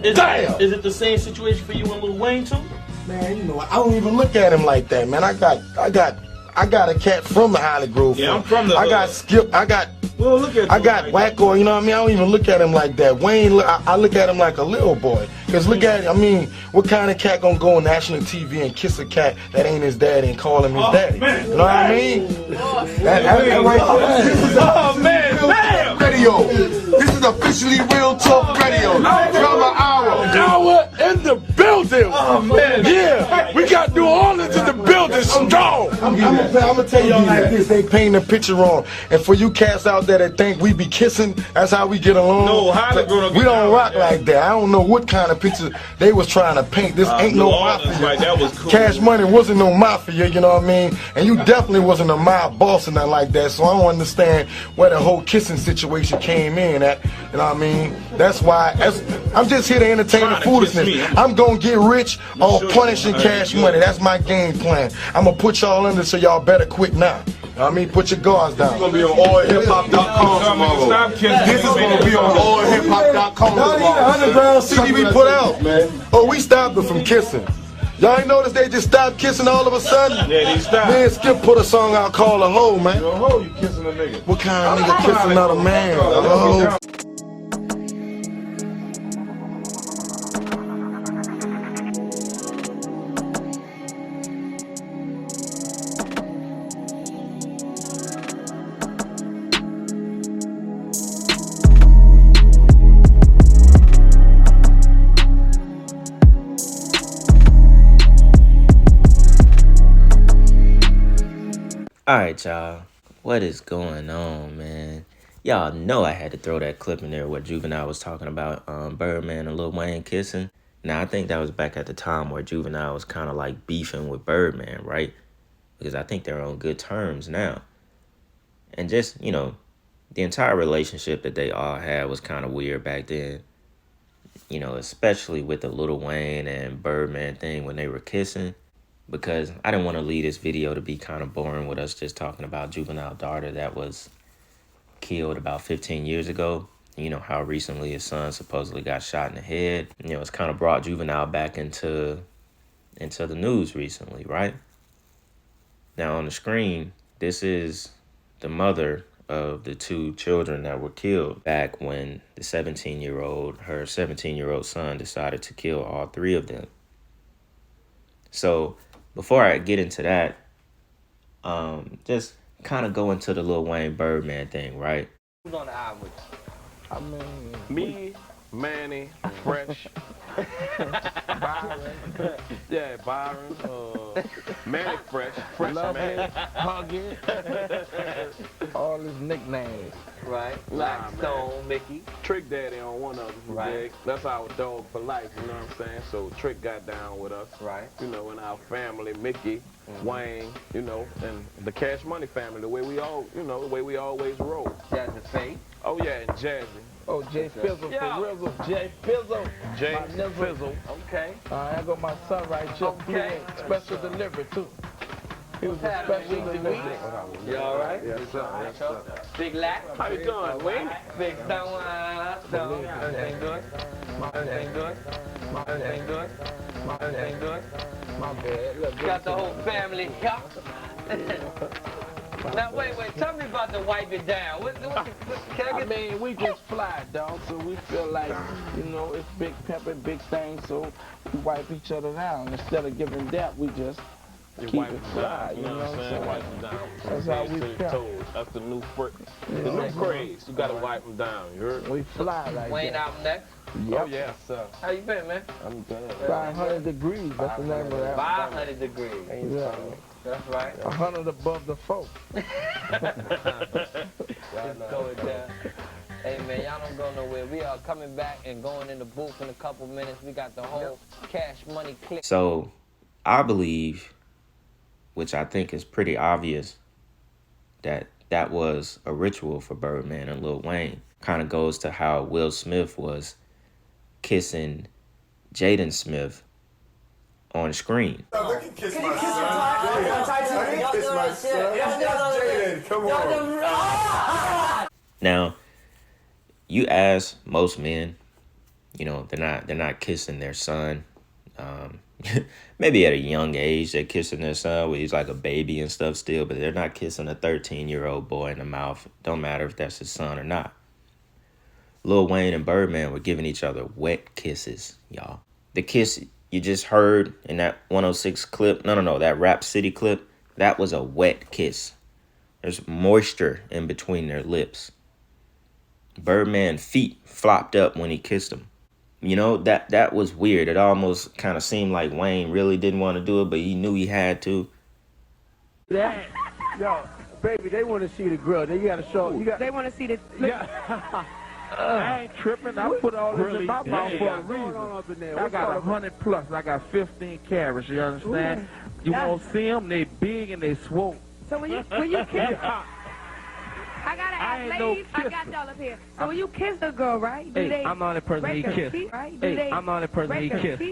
Damn! Is it the same situation for you and Lil Wayne too? Man, you know, I don't even look at him like that, man. I got a cat from the Holly Grove. Yeah, I'm from the I got Skip, Well, look at I got Wacko, you know what I mean? I don't even look at him like that. Wayne, I look at him like a little boy. Because look at, I mean, what kind of cat gonna go on national TV and kiss a cat that ain't his daddy and call him his daddy? Man. You know what I mean? Oh, man, damn! Radio. This is officially Real Talk Radio. Drama Hour. Hour in the building. Oh, man. Yeah, we got New Orleans in the building strong. I'm gonna tell y'all like this, they paint a picture wrong. And for you cats out there that think we be kissing, that's how we get along. No, how they gonna we don't rock like that. I don't know what kind of picture they was trying to paint. This ain't no mafia. Right, that was cool. Cash Money wasn't no mafia, you know what I mean? And you definitely wasn't a mob boss or nothing like that. So I don't understand where the whole kissing situation came in at. You know what I mean? That's why I'm just here to entertain the foolishness. I'm gonna get rich on punishing Cash Money. That's my game plan. I'm gonna put y'all under, so y'all better quit now. I mean, put your guards down. It's gonna be on allhiphop.com tomorrow. This is gonna be on allhiphop.com Y'all need an underground CD we put out. Oh, we stopped them from kissing. Y'all ain't noticed they just stopped kissing all of a sudden? Yeah, they stopped. Me and Skip put a song out called A Hoe, man. Yo, ho, you kissing a nigga. What kind of nigga kiss another man? A hoe. Alright, y'all. What is going on, man? Y'all know I had to throw that clip in there where Juvenile was talking about Birdman and Lil Wayne kissing. Now, I think that was back at the time where Juvenile was kind of like beefing with Birdman, right? Because I think they're on good terms now. And just, you know, the entire relationship that they all had was kind of weird back then. You know, especially with the Lil Wayne and Birdman thing when they were kissing. Because I didn't want to leave this video to be kind of boring with us just talking about Juvenile daughter that was killed about 15 years ago. You know, how recently his son supposedly got shot in the head. You know, it's kind of brought Juvenile back into the news recently, right? Now on the screen, this is the mother of the two children that were killed back when her 17-year-old son decided to kill all three of them. So before I get into that, just kind of go into the Lil Wayne Birdman thing, right? Who's on the album with you? I mean, me, Manny, Fresh, Byron. Yeah, Byron, Manny, Fresh Man, Hugging. All his nicknames. Right. Blackstone, Mickey. Trick Daddy on one of them. Right. Big. That's our dog for life, you know what I'm saying? So Trick got down with us. Right. You know, in our family, Mickey, Wayne, you know, and the Cash Money family, the way we always roll. Jazzy Faye. Oh yeah, and Jazzy. Oh, Jay Fizzle Yo. for Rizzle. Jay Fizzle. Jay My nizzle. Fizzle. Okay. I got my son right here. Okay. Special delivery, too. He was a What's special happening, delivery. You all right? Yes, sir. Yes, sir. Big Lack. How you doing, Wayne? Big Stone. Everything good? Everything good? Everything good? Everything good? My bad. Look, Got the whole family here. Now, wait. Tell me about the wipe it down. Can I I get... mean, we just fly, dog, so we feel like, you know, it's big pepper, big thing, so we wipe each other down. Instead of giving that, we just keep wipe it them fly, down, you you know what I'm saying? Wipe them down. That's how we feel. That's the new craze. You gotta wipe them down, you heard? We fly like Wayne that. album next? Yep. Oh, yes, sir. How you been, man? I'm good. 500 degrees, that's the name of that. 500 degrees. Yeah. That's right. 100 above the folk. Just go it down. Hey, man, y'all don't go nowhere. We are coming back and going in the booth in a couple minutes. We got the whole Cash Money clip. So I believe, which I think is pretty obvious, that was a ritual for Birdman and Lil Wayne. Kind of goes to how Will Smith was kissing Jaden Smith on screen. I can kiss my son. I can kiss my son. Jaden, come on. Now, you ask most men, You know, they're not kissing their son. Maybe at a young age they're kissing their son when he's like a baby and stuff still, but they're not kissing a 13-year-old boy in the mouth. Don't matter if that's his son or not. Lil Wayne and Birdman were giving each other wet kisses, y'all. The kiss you just heard in that 106 clip, no, that Rap City clip, that was a wet kiss. There's moisture in between their lips. Birdman's feet flopped up when he kissed him. You know, that was weird. It almost kind of seemed like Wayne really didn't want to do it, but he knew he had to. That, yo, baby, they want to see the grill. They got to show. They want to see the. Yeah. I ain't tripping. I put all this in my mouth for a reason. I got 100 plus. I got 15 carats. You understand? You won't see them. They big and they swole. So when you kiss, I gotta ask, ladies. I got y'all up here. So when you kiss a girl, right? Hey, I'm the only person he kissed. Right? Hey, I'm the only person he kissed.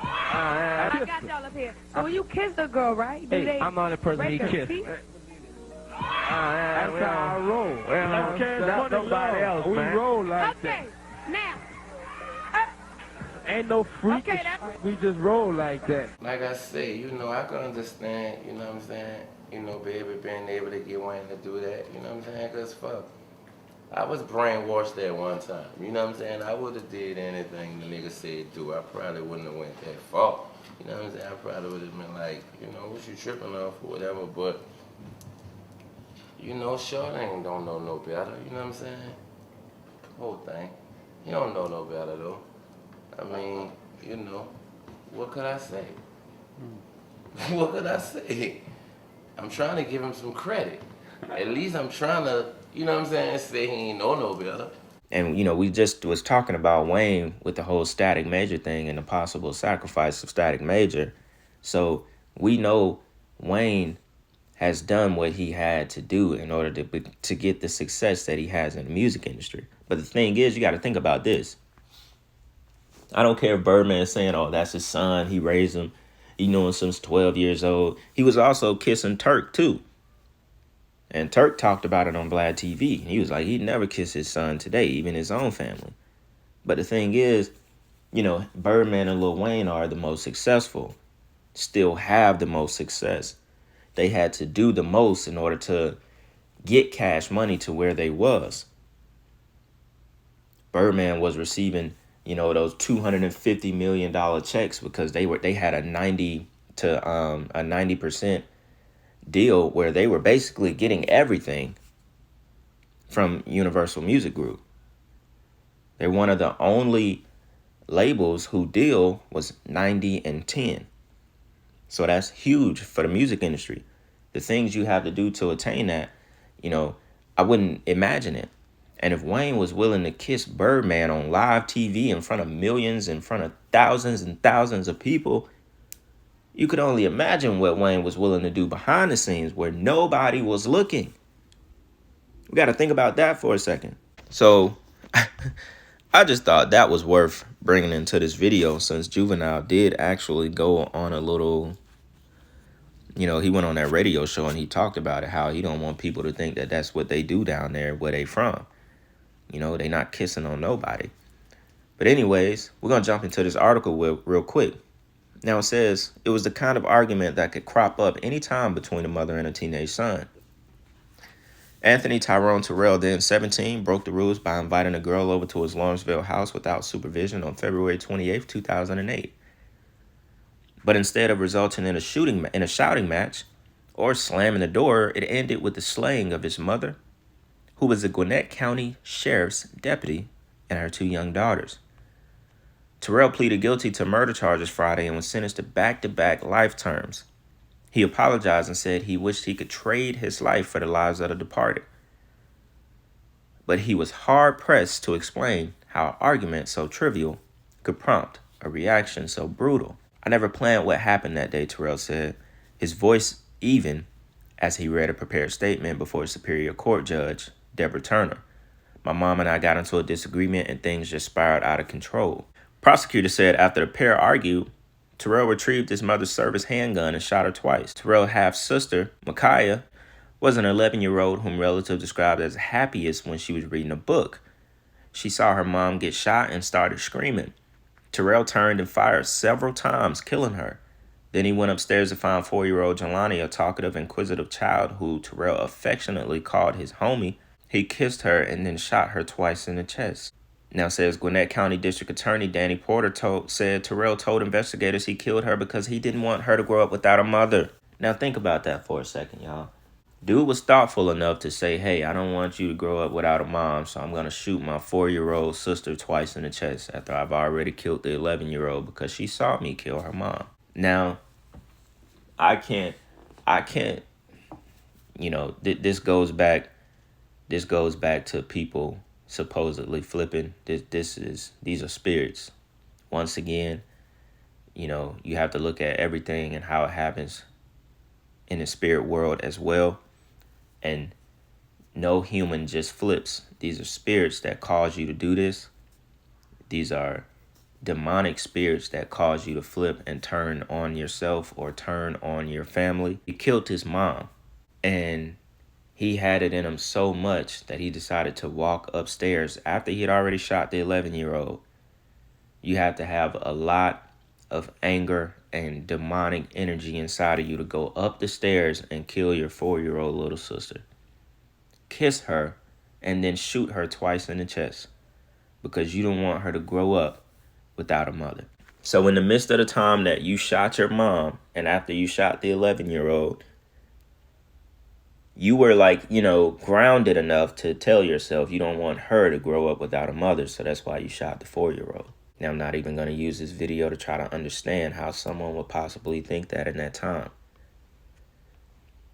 I got y'all up here. So when you kiss a girl, right? Hey, I'm the only person he kissed. That's how I roll. That's nobody else, man. We roll like that. Okay, now. Ain't no freak. Okay, we just roll like that. Like I say, you know, I can understand, you know what I'm saying, you know, baby being able to get Wayne to do that, you know what I'm saying, because fuck. I was brainwashed at one time, you know what I'm saying? I would have did anything the nigga said do. I probably wouldn't have went that far. You know what I'm saying? I probably would have been like, you know, what you tripping off or whatever, but you know, Shorty ain't don't know no better, you know what I'm saying? Whole thing. You don't know no better though. I mean, you know, what could I say? What could I say? I'm trying to give him some credit. At least I'm trying to, you know what I'm saying, say he ain't know no better. And, you know, we just was talking about Wayne with the whole Static Major thing and the possible sacrifice of Static Major. So we know Wayne has done what he had to do in order to get the success that he has in the music industry. But the thing is, you got to think about this. I don't care if Birdman is saying, oh, that's his son, he raised him, he knew him since 12 years old. He was also kissing Turk, too. And Turk talked about it on Vlad TV. He was like, he'd never kiss his son today, even his own family. But the thing is, you know, Birdman and Lil Wayne are the most successful, still have the most success. They had to do the most in order to get Cash Money to where they was. Birdman was receiving, you know, those $250 million checks because they had a 90% deal where they were basically getting everything from Universal Music Group. They're one of the only labels who deal was 90 and 10. So that's huge for the music industry. The things you have to do to attain that, you know, I wouldn't imagine it. And if Wayne was willing to kiss Birdman on live TV in front of millions, in front of thousands and thousands of people, you could only imagine what Wayne was willing to do behind the scenes where nobody was looking. We got to think about that for a second. So I just thought that was worth bringing into this video since Juvenile did actually go on a little, you know, he went on that radio show and he talked about it, how he don't want people to think that that's what they do down there where they from. You know, they not kissing on nobody. But anyways, we're going to jump into this article real quick. Now it says, it was the kind of argument that could crop up anytime between a mother and a teenage son. Anthony Tyrone Terrell, then 17, broke the rules by inviting a girl over to his Lawrenceville house without supervision on February 28, 2008. But instead of resulting in a shouting match or slamming the door, it ended with the slaying of his mother, who was the Gwinnett County Sheriff's deputy, and her 2 young daughters. Terrell pleaded guilty to murder charges Friday and was sentenced to back-to-back life terms. He apologized and said he wished he could trade his life for the lives of the departed. But he was hard-pressed to explain how an argument so trivial could prompt a reaction so brutal. I never planned what happened that day, Terrell said, his voice even as he read a prepared statement before a Superior Court judge, Deborah Turner. My mom and I got into a disagreement and things just spiraled out of control. Prosecutor said after the pair argued, Terrell retrieved his mother's service handgun and shot her twice. Terrell's half-sister, Micaiah, was an 11-year-old whom relatives described as happiest when she was reading a book. she saw her mom get shot and started screaming. Terrell turned and fired several times, killing her. Then he went upstairs to find 4-year-old Jelani, a talkative, inquisitive child who Terrell affectionately called his homie. He kissed her and then shot her twice in the chest. Now, says Gwinnett County District Attorney Danny Porter said Terrell told investigators he killed her because he didn't want her to grow up without a mother. Now, think about that for a second, y'all. Dude was thoughtful enough to say, hey, I don't want you to grow up without a mom, so I'm going to shoot my 4-year-old sister twice in the chest after I've already killed the 11-year-old because she saw me kill her mom. Now, I can't, this goes back to people supposedly flipping. These are spirits. Once again, you have to look at everything and how it happens in the spirit world as well. And no human just flips. These are spirits that cause you to do this. These are demonic spirits that cause you to flip and turn on yourself or turn on your family. He killed his mom, and he had it in him so much that he decided to walk upstairs after he had already shot the 11-year-old. You have to have a lot of anger and demonic energy inside of you to go up the stairs and kill your 4-year-old little sister. Kiss her and then shoot her twice in the chest because you don't want her to grow up without a mother. So in the midst of the time that you shot your mom and after you shot the 11-year-old, you were grounded enough to tell yourself you don't want her to grow up without a mother. So that's why you shot the 4-year-old. Now, I'm not even going to use this video to try to understand how someone would possibly think that in that time.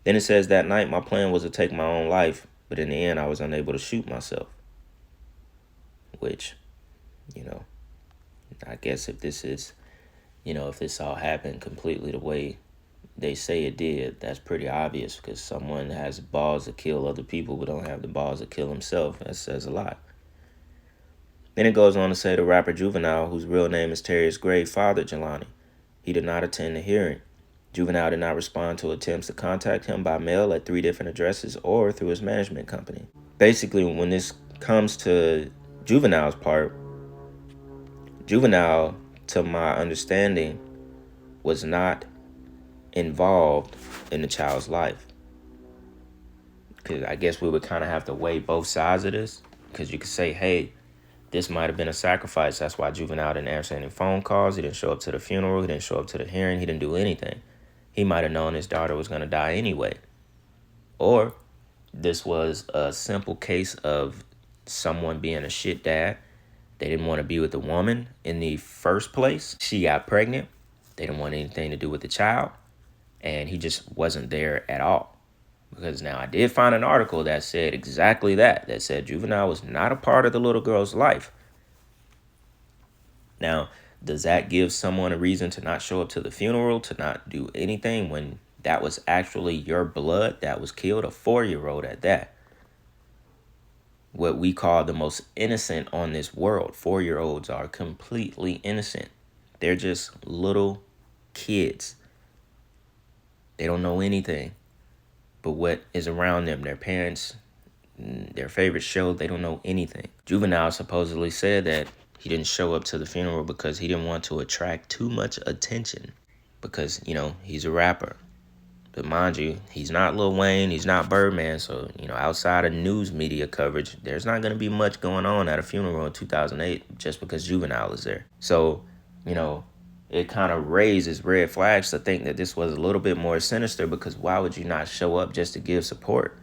Then it says that night my plan was to take my own life, but in the end I was unable to shoot myself. Which, I guess if this all happened completely the way they say it did, that's pretty obvious because someone has balls to kill other people but don't have the balls to kill himself. That says a lot. Then it goes on to say the rapper Juvenile, whose real name is Terrius Gray, fathered Jelani. He did not attend the hearing. Juvenile did not respond to attempts to contact him by mail at 3 different addresses or through his management company. Basically, when this comes to Juvenile's part, Juvenile, to my understanding, was not involved in the child's life. Because I guess we would kind of have to weigh both sides of this. Because you could say, hey, this might have been a sacrifice. That's why Juvenile didn't answer any phone calls. He didn't show up to the funeral. He didn't show up to the hearing. He didn't do anything. He might have known his daughter was going to die anyway. Or this was a simple case of someone being a shit dad. They didn't want to be with the woman in the first place. She got pregnant. They didn't want anything to do with the child. And he just wasn't there at all. Because now I did find an article that said exactly that. That said Juvenile was not a part of the little girl's life. Now, does that give someone a reason to not show up to the funeral, to not do anything when that was actually your blood that was killed, a 4-year-old at that? What we call the most innocent on this world. 4-year-olds are completely innocent. They're just little kids. They don't know anything but what is around them. Their parents, their favorite show, they don't know anything. Juvenile supposedly said that he didn't show up to the funeral because he didn't want to attract too much attention. Because, he's a rapper. But mind you, he's not Lil Wayne, he's not Birdman, so, outside of news media coverage, there's not going to be much going on at a funeral in 2008 just because Juvenile is there. So, it kind of raises red flags to think that this was a little bit more sinister, because why would you not show up just to give support?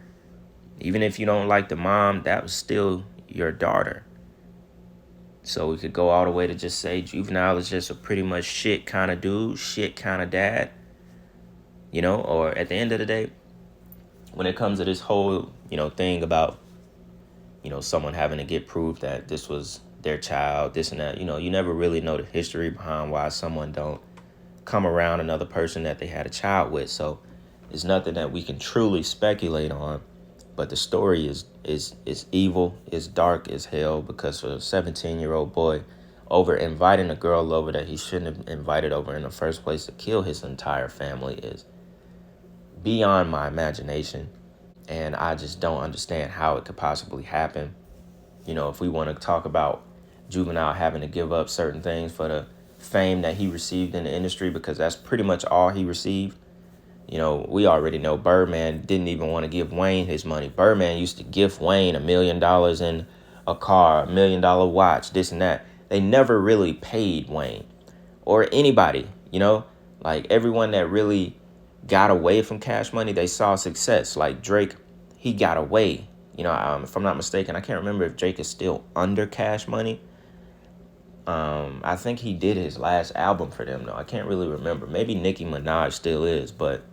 Even if you don't like the mom, that was still your daughter. So we could go all the way to just say Juvenile is just a pretty much shit kind of dude, shit kind of dad. Or at the end of the day, when it comes to this whole, thing about, someone having to get proof that this was their child, this and that, you never really know the history behind why someone don't come around another person that they had a child with. So it's nothing that we can truly speculate on. But the story is evil, is dark as hell, because for a 17-year-old boy over inviting a girl over that he shouldn't have invited over in the first place to kill his entire family is beyond my imagination. And I just don't understand how it could possibly happen. You know, if we want to talk about Juvenile having to give up certain things for the fame that he received in the industry, because that's pretty much all he received. You know, we already know Birdman didn't even want to give Wayne his money. Birdman used to gift Wayne $1 million in a car, $1 million watch, this and that. They never really paid Wayne or anybody, you know, like everyone that really got away from Cash Money, they saw success. Like Drake, he got away. You know, if I'm not mistaken, I can't remember if Drake is still under Cash Money. I think he did his last album for them, though. I can't really remember. Maybe Nicki Minaj still is, but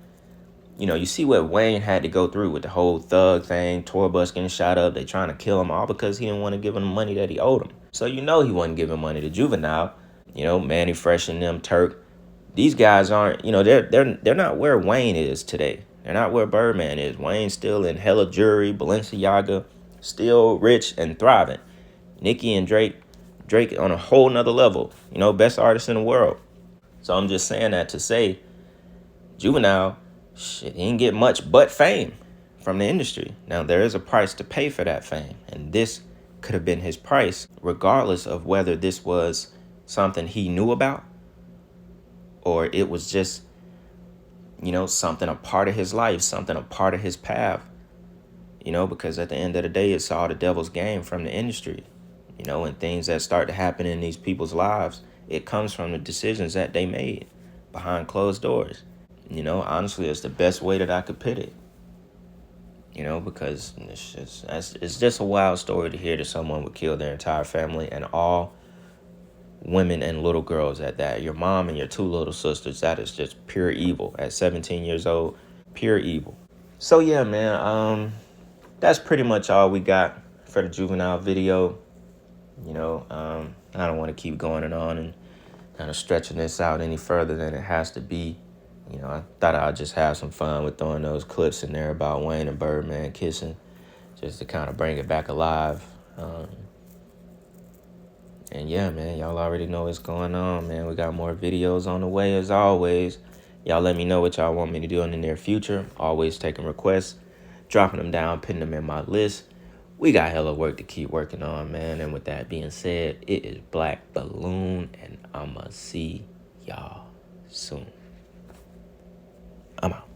you know, you see what Wayne had to go through with the whole thug thing, tour bus getting shot up, they trying to kill him, all because he didn't want to give him the money that he owed him. So you know he wasn't giving money to Juvenile. You know, Manny Fresh and them, Turk. These guys aren't, you know, they're not where Wayne is today. They're not where Birdman is. Wayne's still in hella jewelry, Balenciaga, still rich and thriving. Nicki and Drake on a whole nother level. You know, best artist in the world. So I'm just saying that to say, Juvenile, shit, he didn't get much but fame from the industry. Now, there is a price to pay for that fame, and this could have been his price, regardless of whether this was something he knew about or it was just, you know, something a part of his life, something a part of his path, you know, because at the end of the day, it's all the devil's game from the industry, you know, and things that start to happen in these people's lives, it comes from the decisions that they made behind closed doors. You know, honestly, it's the best way that I could put it. You know, because it's just a wild story to hear that someone would kill their entire family and all women and little girls at that. Your mom and your 2 little sisters, that is just pure evil. At 17 years old, pure evil. So yeah, man, that's pretty much all we got for the Juvenile video. You know, I don't want to keep going on and kind of stretching this out any further than it has to be. You know, I thought I'd just have some fun with throwing those clips in there about Wayne and Birdman kissing, just to kind of bring it back alive. And yeah, man, y'all already know what's going on, man. We got more videos on the way as always. Y'all let me know what y'all want me to do in the near future. Always taking requests, dropping them down, putting them in my list. We got hella work to keep working on, man. And with that being said, it is Black Balloon, and I'ma see y'all soon. I'm out.